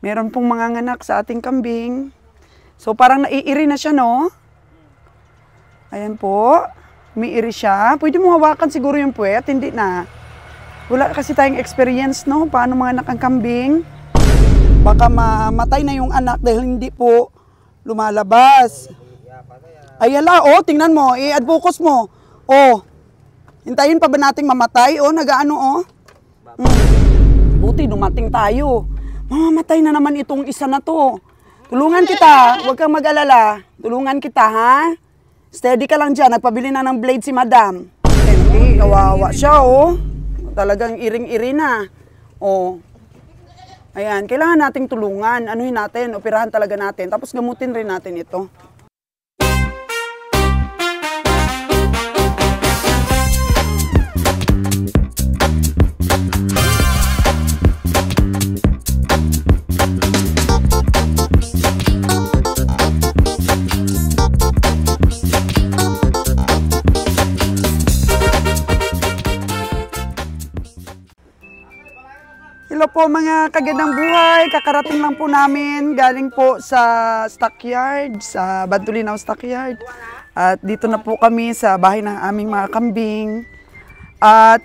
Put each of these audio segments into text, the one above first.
Meron pong manganganak sa ating kambing. So parang naiiri na siya, no? Ayan po. Umiiri siya. Pwede mo hawakan siguro yung puwet. Hindi na. Wala kasi tayong experience, no? Paano manganak ang kambing. Baka mamatay na yung anak dahil hindi po lumalabas. Ayala, oh, tingnan mo. I-advocus mo. Oh. Hintayin pa ba nating mamatay? Oh, nagaano, oh. Buti, dumating tayo. Mamamatay na naman itong isa na to. Tulungan kita. Huwag kang mag-alala. Tulungan kita, ha? Steady ka lang dyan. Nagpabili na ng blade si madam. Hindi, kawawa siya, oh. Talagang iring-iri na. Oh. Ayan, kailangan nating tulungan. Anuhin natin, operahan talaga natin. Tapos gamutin rin natin ito. Hello po mga kagandang buhay, kakarating lang po namin galing po sa stockyard, sa Bantulinaw Stockyard. At dito na po kami sa bahay ng aming mga kambing. At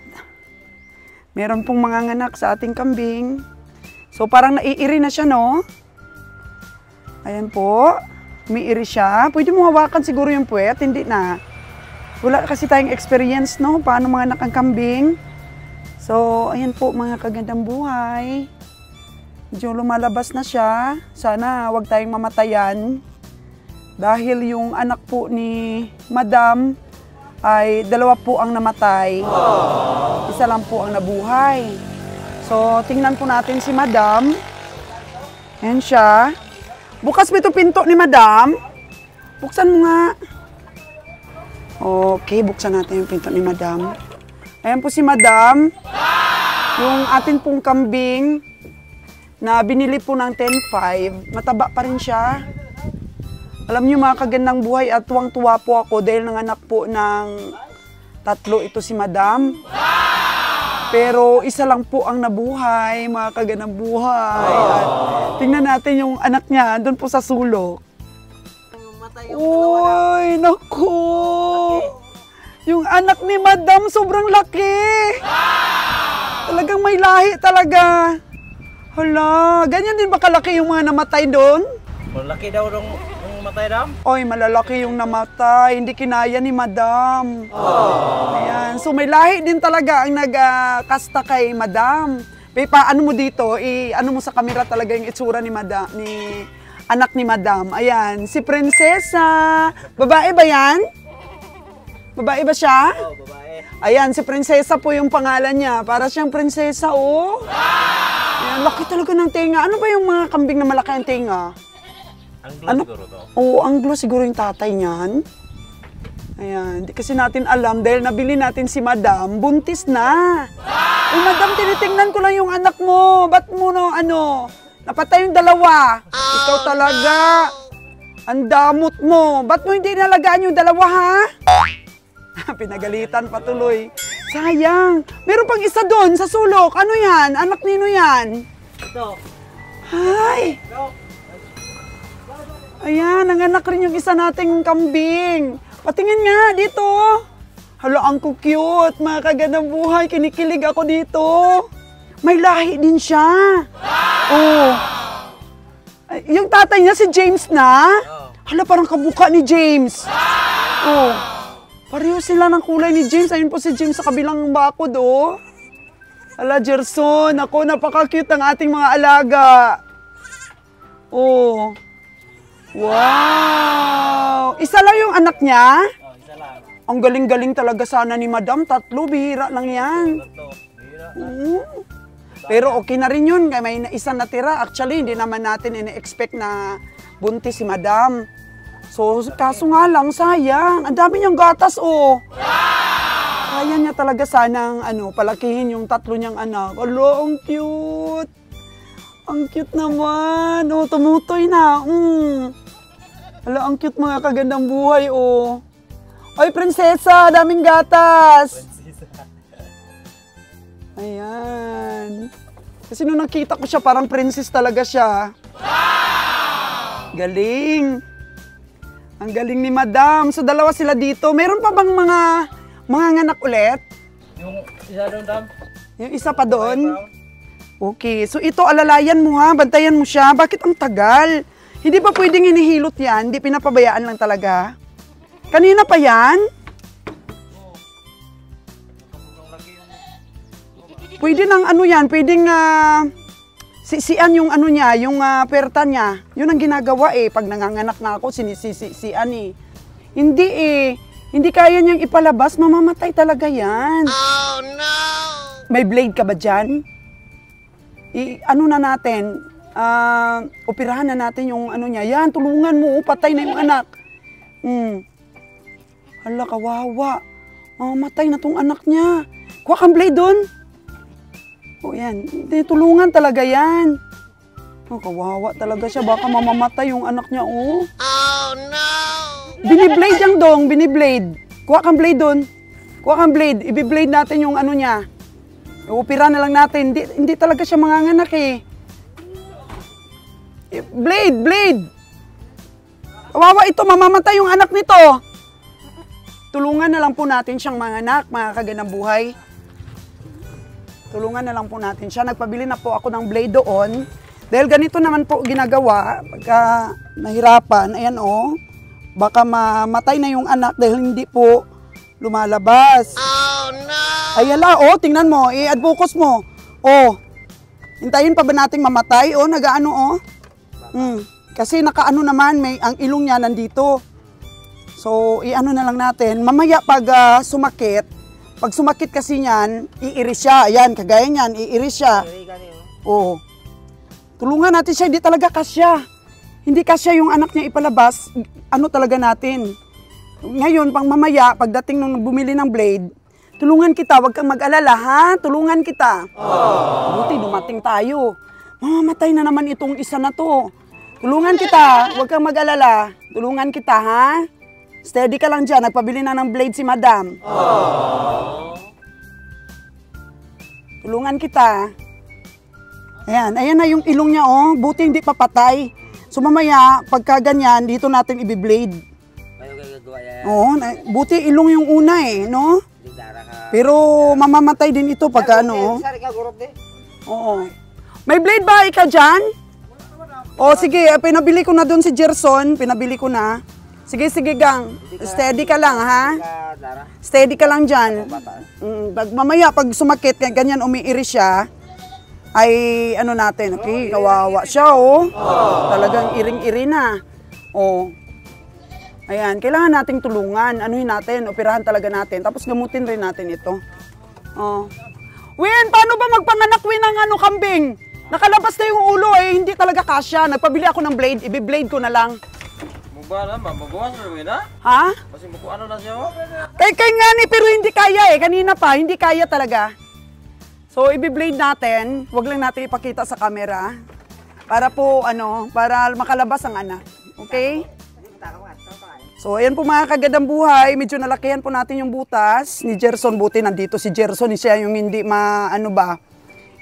meron pong manganganak sa ating kambing. So parang naiiri na siya, no? Ayan po, umiiri siya. Pwede mo hawakan siguro yung puwet, hindi na. Wala kasi tayong experience, no? Paano manganak ang kambing. So, ayan po mga kagandang buhay. Medyo lumalabas na siya. Sana wag tayong mamatayan. Dahil yung anak po ni Madam ay dalawa po ang namatay. Isa lang po ang nabuhay. So, tingnan po natin si Madam. Ayan siya. Bukas mo ito pinto ni Madam. Buksan mo nga. Okay, buksan natin yung pinto ni Madam. Ayan po si Madam, yung atin pong kambing na binili po ng 10,500, mataba pa rin siya. Alam niyo mga kagandang buhay at tuwang-tuwa po ako dahil nanganak po ng 3 ito si Madam. Pero isa lang po ang nabuhay, mga kagandang buhay. At tingnan natin yung anak niya doon po sa sulok. Uy, naku! Yung anak ni Madam, sobrang laki. Talagang may lahi talaga. Hala, ganyan din ba kalaki yung mga namatay doon? Malaki daw yung namatay, Dam? Oy, malalaki yung namatay. Hindi kinaya ni Madam. Ayan. So may lahi din talaga ang nagkasta kay Madam. Paano mo dito? Ano mo sa camera talaga yung itsura ni Madam, ni anak ni Madam. Ayan, si Prinsesa. Babae ba yan? Babae ba siya? Oo, babae. Ayan, si Prinsesa po yung pangalan niya. Para siyang prinsesa, oh. Ayan, laki talaga ng tenga. Ano ba yung mga kambing na malaki ang tenga? Anglo siguro to. Oo, Anglo siguro yung tatay niyan. Ayan, di kasi natin alam dahil nabili natin si Madam, buntis na. Eh, Madam, tinitingnan ko lang yung anak mo. Ba't mo napatay yung dalawa? Ikaw talaga. Ang damot mo. Ba't mo hindi nalagaan yung dalawa, ha? Pinagalitan patuloy. Sayang. Meron pang isa doon sa sulok. Ano yan? Anak nino yan? Ito. Ay! Ayan, nanganak rin yung isa nating kambing. Patingin nga dito. Hala, ang cute. Mga kagandang buhay. Kinikilig ako dito. May lahi din siya. Oh. Yung tatay niya si James na. Hala, parang kabuka ni James. Oh. Pareho sila ng kulay ni James. Ayun po si James sa kabilang bakod, oh. Ala, Gerson. Ako, napaka-cute ng ating mga alaga. Oh. Wow. Isa lang yung anak niya? Oh, isa lang. Ang galing-galing talaga sana ni Madam. 3, bihira lang yan. Pero okay na rin yun. May isa natira. Actually, hindi naman natin ina-expect na buntis si Madam. So, kaso nga lang, sayang. Ang dami niyang gatas, oh. Kaya niya talaga sanang, palakihin yung 3 niyang anak. Alo, ang cute. Ang cute naman. Oh, tumutoy na. Alo, ang cute mga kagandang buhay, oh. Oy, prinsesa, daming gatas. Ayan. Kasi nung nakita ko siya, parang princess talaga siya. Galing. Ang galing ni Madam. So, dalawa sila dito. Meron pa bang mga anak ulit? Yung isa doon, Dam. Yung isa pa doon? Okay. So, ito, alalayan mo ha. Bantayan mo siya. Bakit ang tagal? Hindi ba pwedeng hinihilot yan? Hindi pinapabayaan lang talaga? Kanina pa yan? Pwede ng ano yan, pwedeng sisian yung ano niya, yung perta niya. Yun ang ginagawa eh. Pag nanganganak na ako, sinisisian eh. Hindi eh. Hindi kaya niyang ipalabas, mamamatay talaga yan. Oh no! May blade ka ba dyan? Ano na natin, operahan na natin yung ano niya. Yan, tulungan mo, patay na yung anak. Hala, kawawa. Mamamatay na tong anak niya. Kuha kang blade doon. O yan, tulungan talaga yan. Oh, kawawa talaga siya. Baka mamamatay yung anak niya, oh. Oh, no! Biniblade yang dong, biniblade. Kuha kang blade doon. Kuha kang blade. Ibiblade natin yung ano niya. Iupira na lang natin. Hindi talaga siya manganganak eh. Blade, blade! Kawawa ito, mamamatay yung anak nito. Tulungan na lang po natin siyang manganak, mga kaganang buhay. Tulungan na lang po natin siya. Nagpabili na po ako ng blade doon. Dahil ganito naman po ginagawa. Pagka nahirapan, ayan o. Baka mamatay na yung anak dahil hindi po lumalabas. Oh no! Ayala o, tingnan mo. I-add focus mo. O, hintayin pa ba nating mamatay? O, nagaano o. Kasi nakaano naman, ang ilong niya nandito. So, i-ano na lang natin. Mamaya pag sumakit, pag sumakit kasi niyan, iiris siya. Ayan, kagaya niyan, iiris siya. Oo. Tulungan natin siya, hindi talaga kasya. Hindi kasya yung anak niya ipalabas. Ano talaga natin? Ngayon, pang mamaya, pagdating nung bumili ng blade, tulungan kita, wag kang mag-alala, ha? Tulungan kita. Buti, dumating tayo. Mamamatay na naman itong isa na to. Tulungan kita, wag kang mag-alala. Tulungan kita, ha? Steady ka lang dyan, nagpabili na ng blade si Madam. Tulungan kita. Ayan, ayan na yung ilong niya, oh. Buti hindi papatay. So mamaya, pagka ganyan, dito natin ibiblade. Oo, buti ilong yung una eh, no? Pero mamamatay din ito pagka ano. Oo. May blade ba ikaw dyan? O sige, pinabili ko na doon si Gerson, pinabili ko na. Sige, sige gang. Steady ka lang, ha? Steady ka lang dyan. Mamaya, pag sumakit, ganyan umiiris siya, ay ano natin, okay, kawawa siya, oh. Talagang iring-iri na. Oh. Ayan, kailangan nating tulungan. Anuhin natin, operahan talaga natin. Tapos gamutin rin natin ito. Oh. Win, paano ba magpanganak, Win, ng ano, kambing? Nakalabas na yung ulo, eh. Hindi talaga kasya. Nagpabili ako ng blade. Ibi-blade ko na lang. Mugba na, mabuwas na rin na? Ha? Kasi ano na siya, Kay nga ni, pero hindi kaya eh. Kanina pa, hindi kaya talaga. So, ibi-blade natin. Huwag lang natin ipakita sa camera. Para po, ano, para makalabas ang anak. Okay? So, ayan po mga kagandang buhay. Medyo nalakihan po natin yung butas ni Gerson. Buti nandito si Gerson. Siya yung hindi ano ba,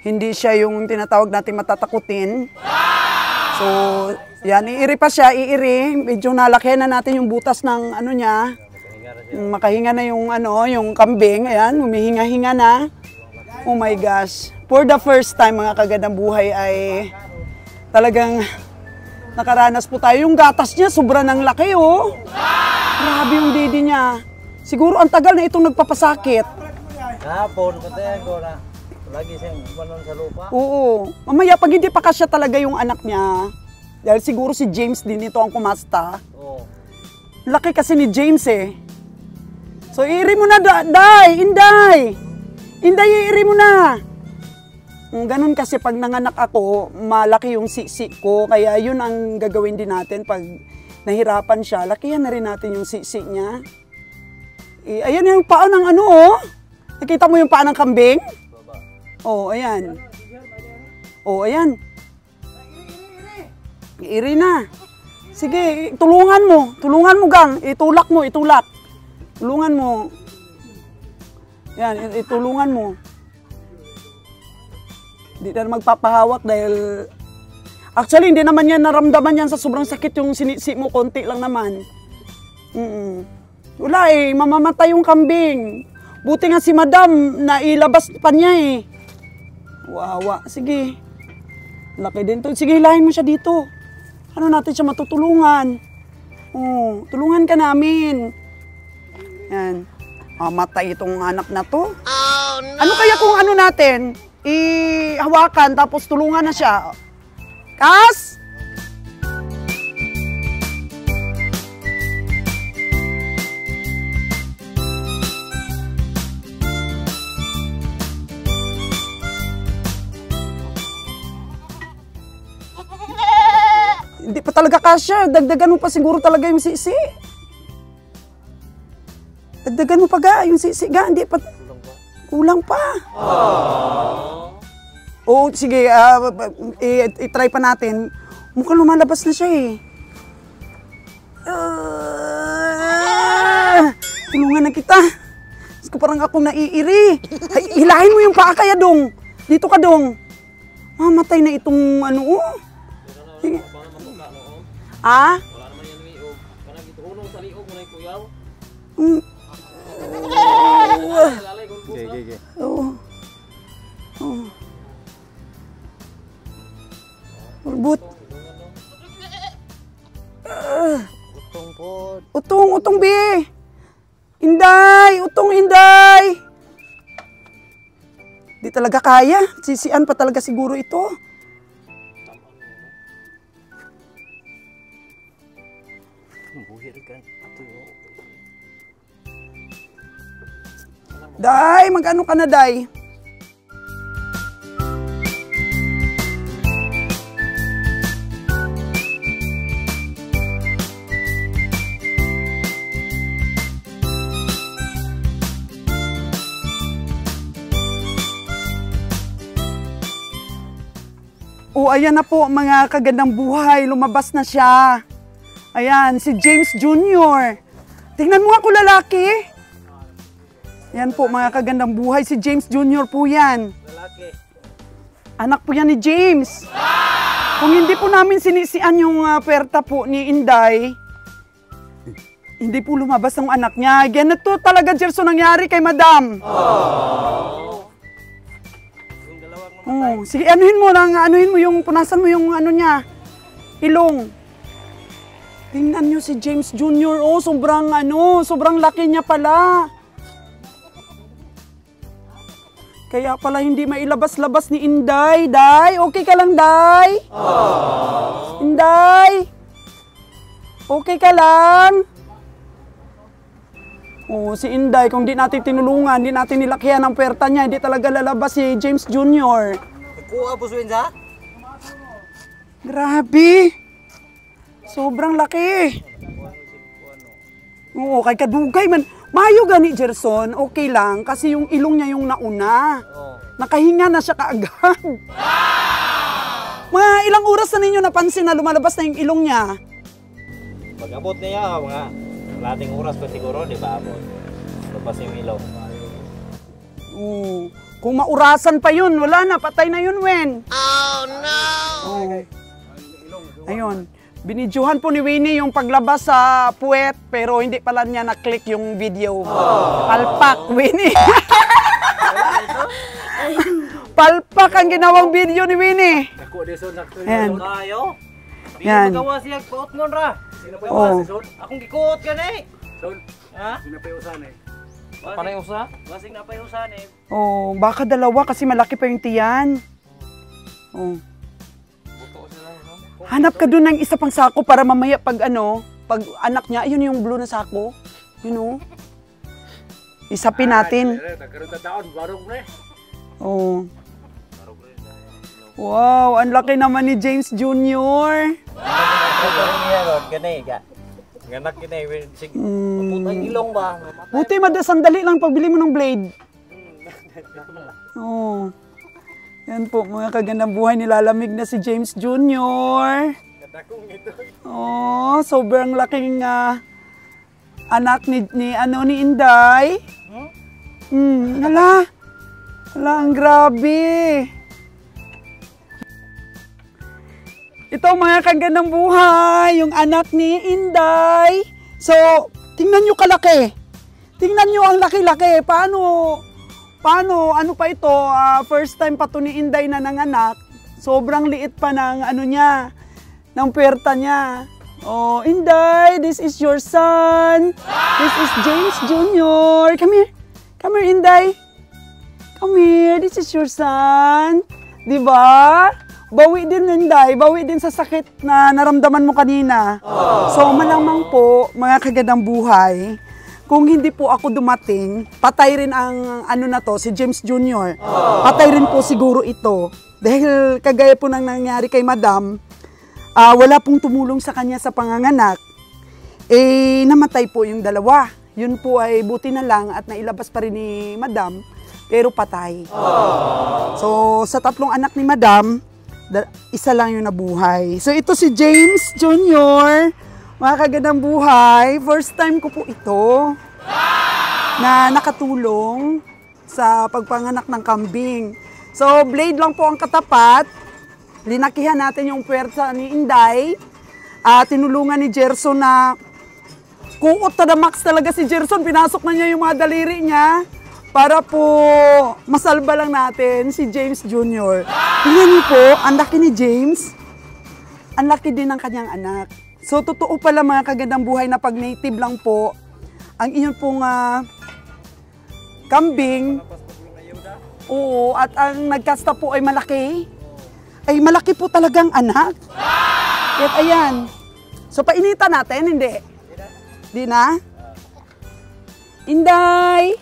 hindi siya yung tinatawag natin matatakutin. So, yan, iiri pa siya, iiri. Medyo nalakihan na natin yung butas ng ano niya. Makahinga na yung ano, yung kambing. Ayan, humihinga-hinga na. Oh my gosh. For the first time mga kagandang buhay ay talagang nakaranas po tayo. Yung gatas niya, sobra ng laki, oh. Grabe yung didi niya. Siguro ang tagal na itong nagpapasakit. Hapon, patayan ko na. Lagi siyang gumanon sa lupa. Oo. Mamaya, pag hindi pa kasya talaga yung anak niya, dahil siguro si James din ito ang kumasta. Oo. Laki kasi ni James eh. So, iiri mo na, Day! Inday! Inday, iiri mo na! Ganun kasi pag nanganak ako, malaki yung sisi ko. Kaya yun ang gagawin din natin pag nahirapan siya. Lakihan na rin natin yung sisi niya. Ayan yung paa ng ano, oh. Nakita mo yung paa ng kambing? Oh, ayan. Oh, ayan. Iiri na. Sige, tulungan mo. Tulungan mo, gang. Itulak mo, itulak. Tulungan mo. Yan, itulungan mo. Hindi na magpapahawak dahil... Actually, hindi naman yan naramdaman yan sa sobrang sakit yung sinisi mo. Konti lang naman. Wala mamamatay yung kambing. Buti nga si madam, nailabas pa niya Wawa. Sige. Laki din to. Sige, hilahin mo siya dito. Ano natin siya matutulungan? Tulungan ka namin. Yan. Matay itong anak na to. Oh, no. Ano kaya kung ano natin? Ihawakan tapos tulungan na siya. Kas? Hindi pa talaga kasya. Dagdagan mo pa siguro talaga yung sisi. Dagdagan mo pa ga yung sisi ga. Hindi pa. Kulang pa. Sige. I-try pa natin. Mukhang lumalabas na siya Tulungan na kita. Parang ako naiiri. Hilahin mo yung paa kaya dong. Dito ka dong. Mamatay na itong Sige. Wala naman yan liog. Kanang ituunong sa liog mo na yung kuyaw. Sige. Ulbut. Utong po. Utong bi. Inday, Inday. Di talaga kaya. Sisian pa talaga siguro ito. Day, mag-ano ka na, Day? Ayan na po mga kagandang buhay. Lumabas na siya. Ayan, si James Jr. Tingnan mo ako lalaki. Yan po mga kagandang buhay. Si James Jr. po yan. Lalaki. Anak po yan ni James. Kung hindi po namin sinisian yung puwerta po ni Inday, hindi po lumabas ang anak niya. Ganito talaga, Gerson, nangyari kay Madam. Sige, anuhin mo yung, punasan mo yung niya. Ilong. Tingnan nyo si James Jr. Sobrang laki niya pala. Kaya pala hindi mailabas-labas ni Inday. Day, okay ka lang, Day? Inday? Okay ka lang? Si Inday, kung di natin tinulungan, di natin nilakyan ang puwerta niya, hindi talaga lalabas si James Jr. Kuha po sa Grabe. Sobrang laki. Kay kadugay man. Mayo gani, Gerson, okay lang kasi yung ilong niya yung nauna. Nakahinga na siya kaagad. Mga ilang oras na ninyo napansin na lumalabas na yung ilong niya? Pag-abot niya, mga lating oras pa siguro, di ba abot? Lumabas yung ilong. Kung maurasan pa yun, wala na, patay na yun, Wen. Oh, no! Ayun. Binidyohan po ni Winnie yung paglabas sa puwet, pero hindi pala niya na-click yung video. Palpak, Winnie. Palpak ang ginawang video ni Winnie. Ayan. Yan. Magawa siya, paot nun ra. Akong gikuot ka na Ha? Sinapayusan Panayusa? Basing napayusan Baka dalawa kasi malaki pa yung tiyan. Hanap ka dun ng isa pang sako para mamaya pag anak niya, yun yung blue na sako. Isapin natin. Wow, ang laki naman ni James Jr. Ganak putang ilong ba? Buti sandali lang pagbili mo ng blade. Yan po, mga kagandang buhay, nilalamig na si James Jr. Sobrang laking anak ni Inday. Hala, ang grabe. Ito mga kagandang buhay, yung anak ni Inday. So, tingnan nyo kalaki. Tingnan nyo ang laki-laki. Paano, ano pa ito? First time pa to ni Inday na nanganak. Sobrang liit pa ng ano niya, ng puwerta niya. Oh, Inday, this is your son. This is James Jr. Come here. Come here, Inday. Come here, this is your son. Diba? Bawi din, Inday. Bawi din sa sakit na naramdaman mo kanina. So, malamang po, mga kagandang buhay, kung hindi po ako dumating, patay rin ang ano na to, si James Jr. Patay rin po siguro ito. Dahil kagaya po nang nangyari kay Madam, wala pong tumulong sa kanya sa panganganak, namatay po yung dalawa. Yun po ay buti na lang at nailabas pa rin ni Madam, pero patay. So, sa tatlong anak ni Madam, isa lang yung nabuhay. So, ito si James Jr., mga kagandang buhay. First time ko po ito na nakatulong sa pagpanganak ng kambing. So, blade lang po ang katapat. Linakihan natin yung puwersa ni Inday. Tinulungan ni Gerson na kuot to the max talaga si Gerson. Pinasok na niya yung mga daliri niya para po masalba lang natin si James Jr. Tingnan niyo po, ang laki ni James. Ang laki din ng kanyang anak. So, totoo pala mga kagandang buhay na pag native lang po, ang inyong pong kambing, oo, at ang nagkasta po ay malaki. Ay malaki po talagang anak. At ayan. So, painitan natin, hindi? Di na? Inday!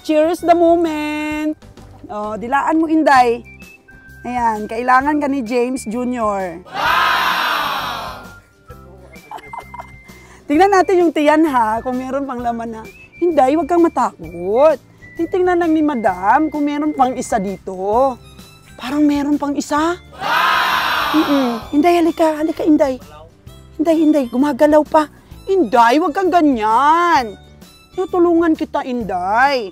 Cheers the moment! O, dilaan mo, Inday. Ayan, kailangan ka ni James Jr. Tingnan natin yung tiyan ha, kung meron pang laman na. Inday, huwag kang matakot. Titingnan lang ni Madam kung meron pang isa dito. Parang meron pang isa. Inday, halika, Inday. Inday, gumagalaw pa. Inday, huwag kang ganyan. Tutulungan kita, Inday.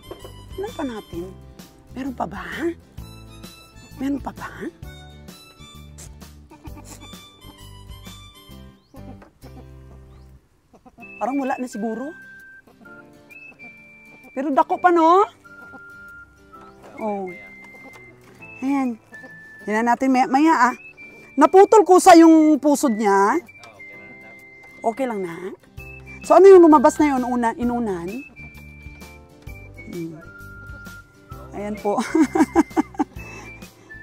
Tingnan pa natin. Meron pa ba? Meron pa ba? Parang wala na siguro. Pero dako pa, no? Oh. Ayan. Tingnan natin maya. Naputol ko sa yung pusod niya. Okay lang na. So ano yung lumabas na yun inunan? Ayan po.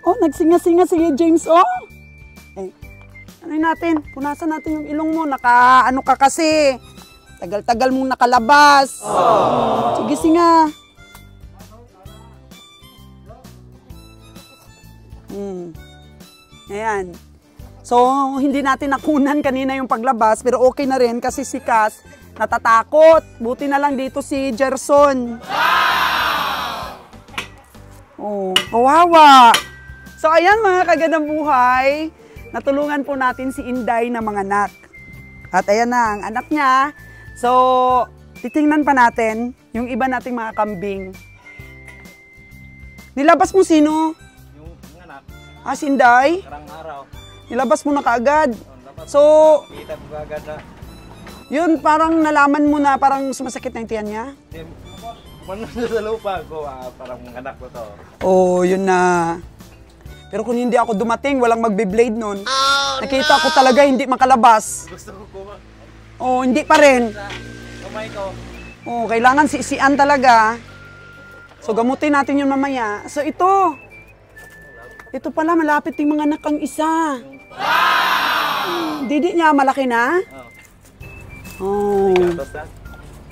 Oh, nagsinga-singa si James, oh. Ano natin? Punasan natin yung ilong mo. Ano ka kasi? Tagal-tagal mong nakalabas. Sige, singa. Ayan. So, hindi natin nakunan kanina yung paglabas, pero okay na rin kasi si Cass natatakot. Buti na lang dito si Gerson. Oh, kawawa. So, ayan mga kagandang buhay. Natulungan po natin si Inday na manganak. At ayan na ang anak niya. So, titingnan pa natin yung iba nating mga kambing. Nilabas mo sino? Yung anak. Si Inday? Karang araw. Nilabas mo na kaagad. So, kita mo agad na. yun parang nalaman mo na parang sumasakit na yung tiyan niya? Manon sa lupa ko, parang anak ko to. Oh, yun na. Pero kung hindi ako dumating, walang magbe-blade nun. Nakita ko talaga hindi makalabas. Gusto ko kuma. Oh, hindi pa rin. Kamay ko. Oh, kailangan sisian talaga. So, gamutin natin yun mamaya. So, ito. Ito pala, malapit yung mga anak ang isa. Didi niya, malaki na? Oh.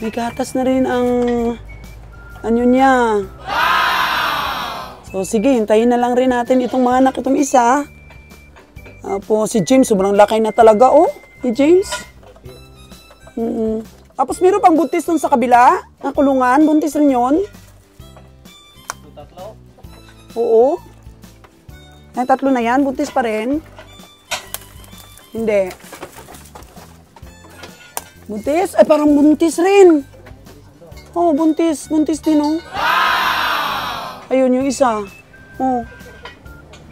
May gatas na rin ang ano niya. So, sige, hintayin na lang rin natin itong mga anak, itong isa. Po, si James, sobrang laki na talaga, oh. Si James. Tapos meron pang buntis dun sa kabila, ang kulungan, buntis rin yun. Tatlo? Oo. Ang tatlo na yan, buntis pa rin. Hindi. Buntis? Ay, parang buntis rin. Oo, buntis. Buntis din, oh. Ayun, yung isa. Oh.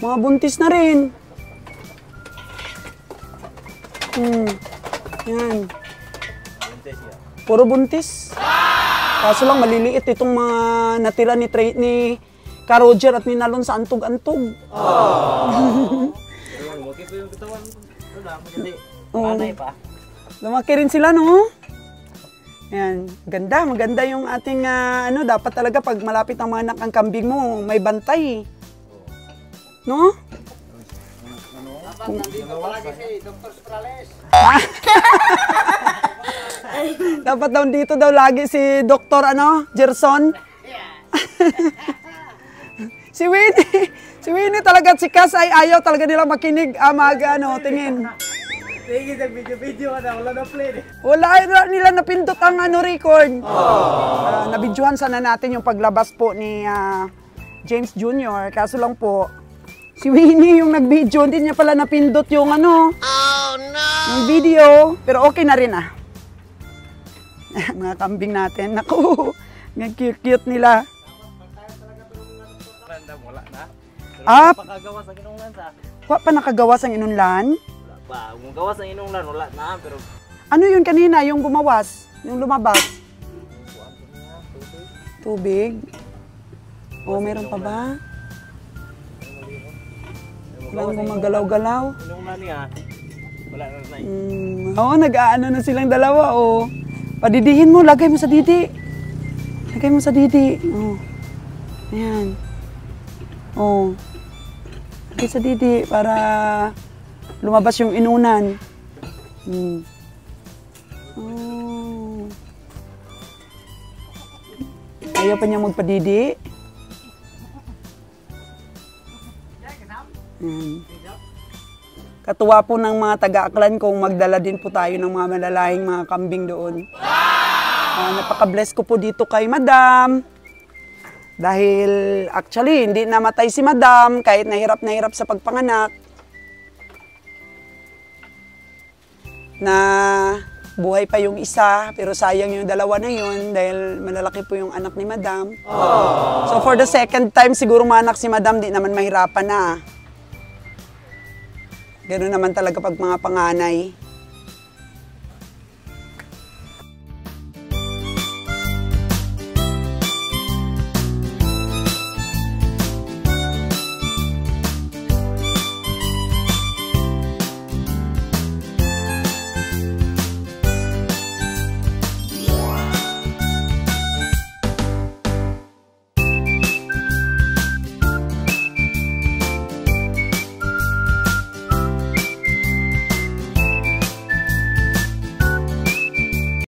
Mga buntis na rin. Yan. Puro buntis. Kaso lang maliliit itong mga natira ni Ka Roger at ni Nalon sa antog-antog. Lumaki po yung katawan. Kasi panay pa. Lumaki rin sila, no? Ayan, maganda yung ating dapat talaga pag malapit ang mga anak ang kambing mo, may bantay. No? Dapat nandito palagi si Dr. Sprales. Dapat daw dito daw lagi si Dr. Gerson. Si Winnie talaga at si Cass ay ayaw talaga nila makinig, tingin. Sige, nag-video na, wala na play eh. Wala nila napindot ang record. Nabidyohan sana natin yung paglabas po ni James Jr. Kaso lang po, si Winnie yung nag-video, hindi niya pala napindot yung Oh no! yung video. Pero okay na rin Mga kambing natin. Naku, ang cute nila. Wala na. Pakagawa sa kinunglan sa. Wa pa nakagawas ang inunlan? Wala pa. Kung gawas ang inunglan, wala na. Pero Ano yun kanina, yung gumawas? Yung lumabas? Tubig? Oh, meron pa ba? Walang gumagalaw-galaw? inunglan niya, wala na na. Oo, nag-aano na silang dalawa, oh. Padidihin mo, lagay mo sa didi. Lagay mo sa didi. Oh. Ayan. Oh. Lagay sa didi para lumabas yung inunan. Oh. Ayaw pa niya magpadidi. Katuwa po ng mga taga-Aklan kung magdala din po tayo ng mga malalahing mga kambing doon. Napaka-bless ko po dito kay Madam. Dahil actually, hindi namatay si Madam kahit nahirap sa pagpanganak. Na buhay pa yung isa, pero sayang yung dalawa na yun dahil malalaki po yung anak ni Madam. So for the second time, siguro manak si Madam, di naman mahirapan na. Ganoon naman talaga pag mga panganay.